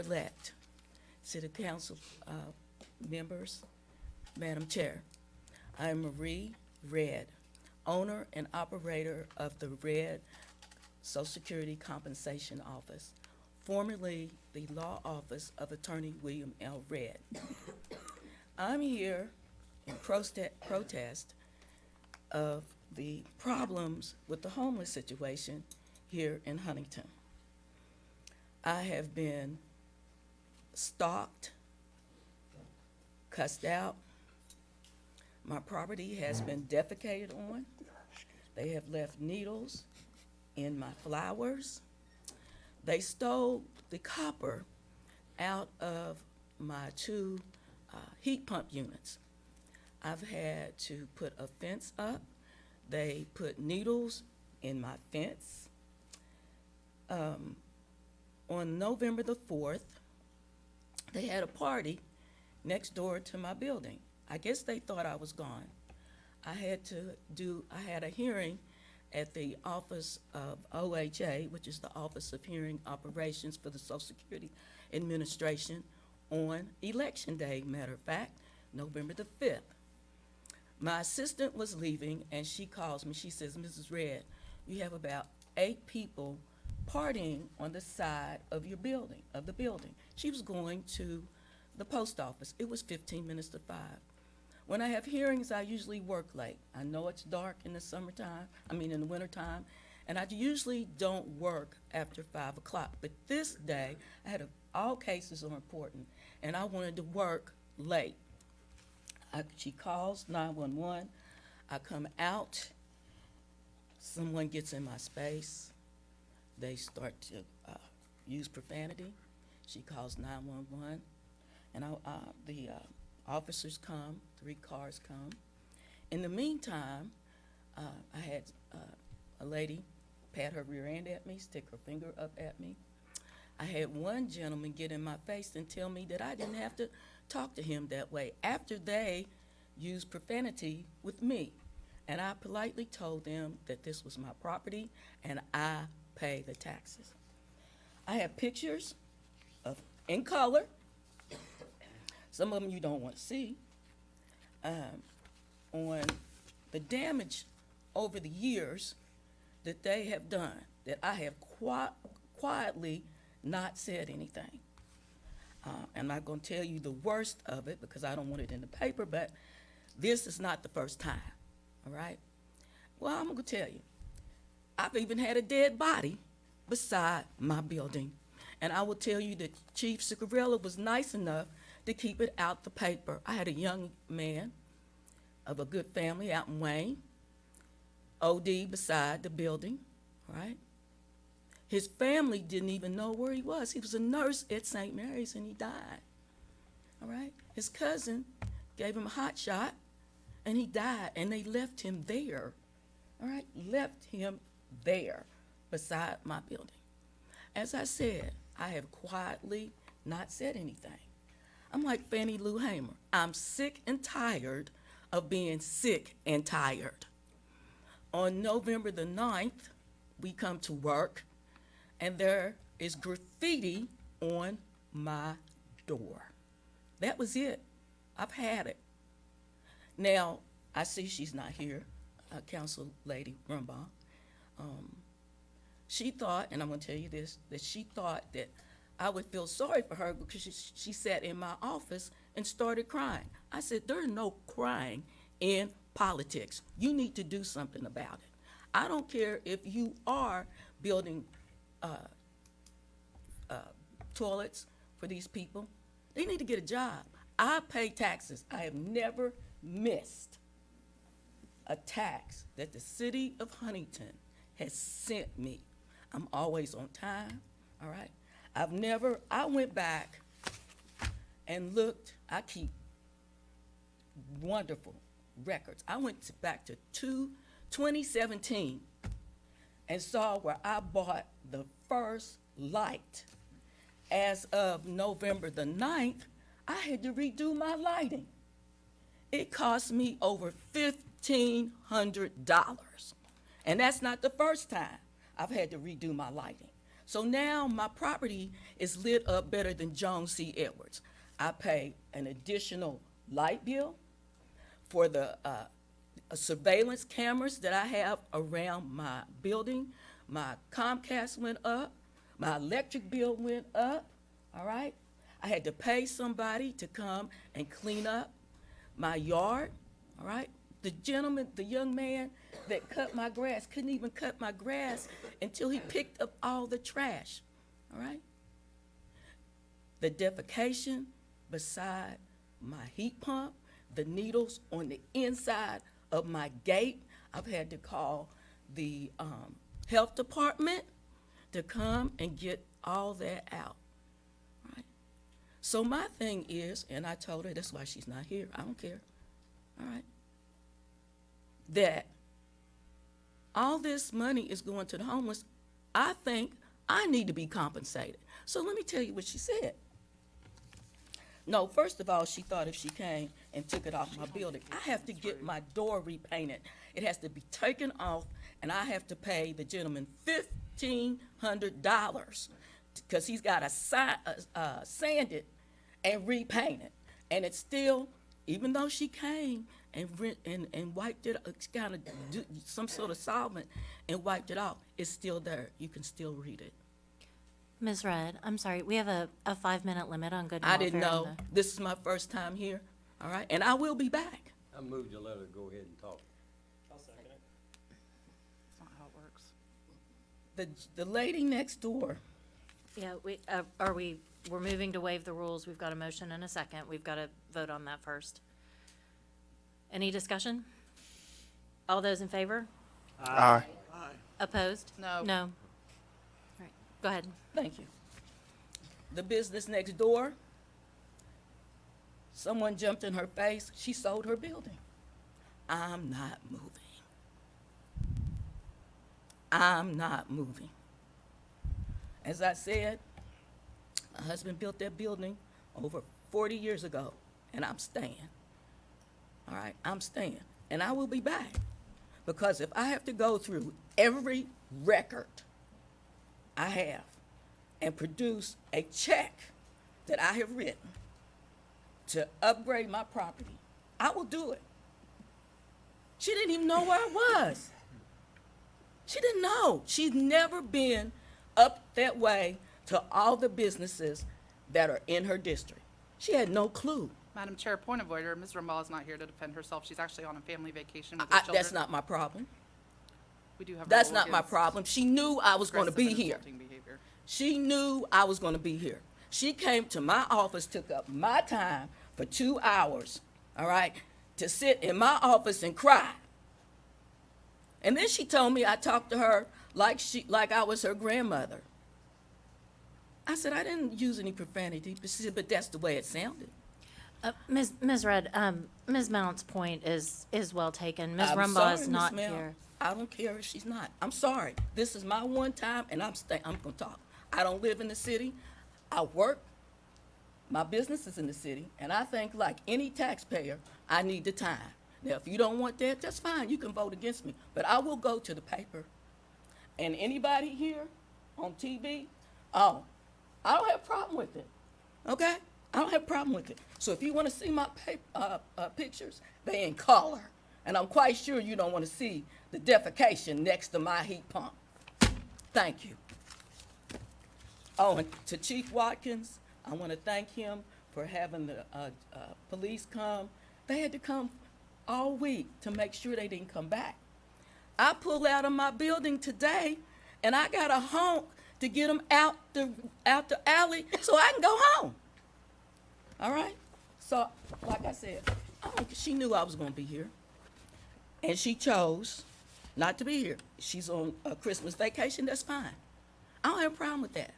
Elect, City Council members, Madam Chair. I am Marie Red, owner and operator of the Red Social Security Compensation Office, formerly the Law Office of Attorney William L. Red. I'm here in protest of the problems with the homeless situation here in Huntington. I have been stalked, cussed out. My property has been defecated on. They have left needles in my flowers. They stole the copper out of my two heat pump units. I've had to put a fence up. They put needles in my fence. On November the 4th, they had a party next door to my building. I guess they thought I was gone. I had a hearing at the Office of OHA, which is the Office of Hearing Operations for the Social Security Administration, on Election Day, matter of fact, November the 5th. My assistant was leaving, and she calls me. She says, Mrs. Red, you have about 8 people partying on the side of your building, of the building. She was going to the post office. It was 15 minutes to 5. When I have hearings, I usually work late. I know it's dark in the in the wintertime, and I usually don't work after 5 o'clock. But this day, all cases are important, and I wanted to work late. She calls 911. I come out. Someone gets in my space. They start to use profanity. She calls 911, and the officers come, 3 cars come. In the meantime, I had a lady pat her rear end at me, stick her finger up at me. I had one gentleman get in my face and tell me that I didn't have to talk to him that way after they used profanity with me. And I politely told them that this was my property and I pay the taxes. I have pictures in color. Some of them you don't want to see, on the damage over the years that they have done, that I have quietly not said anything. I'm not going to tell you the worst of it because I don't want it in the paper, but this is not the first time, all right? Well, I'm going to tell you, I've even had a dead body beside my building. And I will tell you that Chief Ciccarella was nice enough to keep it out the paper. I had a young man of a good family out in Wayne, OD beside the building, right? His family didn't even know where he was. He was a nurse at St. Mary's and he died, all right? His cousin gave him a hot shot and he died and they left him there, all right? Left him there beside my building. As I said, I have quietly not said anything. I'm like Fannie Lou Hamer. I'm sick and tired of being sick and tired. On November the 9th, we come to work, and there is graffiti on my door. That was it. I've had it. Now, I see she's not here, Council Lady Rumbaugh. She thought, and I'm going to tell you this, that she thought that I would feel sorry for her because she sat in my office and started crying. I said, there's no crying in politics. You need to do something about it. I don't care if you are building toilets for these people. They need to get a job. I pay taxes. I have never missed a tax that the city of Huntington has sent me. I'm always on time, all right? I went back and looked. I keep wonderful records. I went back to 2017 and saw where I bought the first light. As of November the 9th, I had to redo my lighting. It cost me over $1,500. And that's not the first time I've had to redo my lighting. So now my property is lit up better than Joan C. Edwards. I pay an additional light bill for the surveillance cameras that I have around my building. My Comcast went up, my electric bill went up, all right? I had to pay somebody to come and clean up my yard, all right? The gentleman, the young man that cut my grass couldn't even cut my grass until he picked up all the trash, all right? The defecation beside my heat pump, the needles on the inside of my gate. I've had to call the health department to come and get all that out, right? So my thing is, and I told her, that's why she's not here, I don't care, all right, that all this money is going to the homeless. I think I need to be compensated. So let me tell you what she said. No, first of all, she thought if she came and took it off my building, I have to get my door repainted. It has to be taken off, and I have to pay the gentleman $1,500 because he's got to sand it and repaint it. And it's still, even though she came and wiped it, kind of some sort of solvent and wiped it off, it's still there. You can still read it. Ms. Rudd, I'm sorry, we have a 5-minute limit on good I welfare. didn't know. This is my first time here, all right? And I will be back. I moved to let her go ahead and talk. I'll second it. That's not how it works. The lady next door, Yeah, we're moving to waive the rules. We've got a motion and a second. We've got to vote on that first. Any discussion? All those in favor? Aye. Opposed? No. No. All right, go ahead. thank you. The business next door, someone jumped in her face. She sold her building. I'm not moving. I'm not moving. As I said, my husband built that building over 40 years ago, and I'm staying. All right, I'm staying, and I will be back. Because if I have to go through every record I have and produce a check that I have written to upgrade my property, I will do it. She didn't even know where I was. She didn't know. She's never been up that way to all the businesses that are in her district. She had no clue. Madam Chair, point of order. Ms. Rumbaugh is not here to defend herself. She's actually on a family vacation with her children. That's not my problem. We do have a That's rule not my against problem. She knew I was going to aggressive be and here. insulting behavior. She knew I was going to be here. She came to my office, took up my time for 2 hours, all right, to sit in my office and cry. And then she told me I talked to her like I was her grandmother. I said, I didn't use any profanity, but she said, but that's the way it sounded. Ms. Rudd, Ms. Mount's point is well taken. Ms. I'm Rumbaugh sorry, is Miss not Mel. here. I don't care if she's not. I'm sorry. This is my one time, and I'm going to talk. I don't live in the city. I work. My business is in the city, and I think like any taxpayer, I need the time. Now, if you don't want that, that's fine. You can vote against me. But I will go to the paper. And anybody here on TV, I don't have a problem with it. Okay? I don't have a problem with it. So if you want to see my pictures, they in color. And I'm quite sure you don't want to see the defecation next to my heat pump. Thank you. Oh, and to Chief Watkins, I want to thank him for having the police come. They had to come all week to make sure they didn't come back. I pulled out of my building today, and I got a honk to get them out the alley so I can go home. All right? So, like I said, she knew I was going to be here, and she chose not to be here. She's on a Christmas vacation, that's fine. I don't have a problem with that.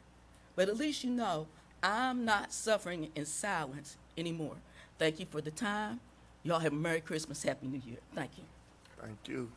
But at least you know I'm not suffering in silence anymore. Thank you for the time. Y'all have a Merry Christmas, Happy New Year. Thank you. Thank you.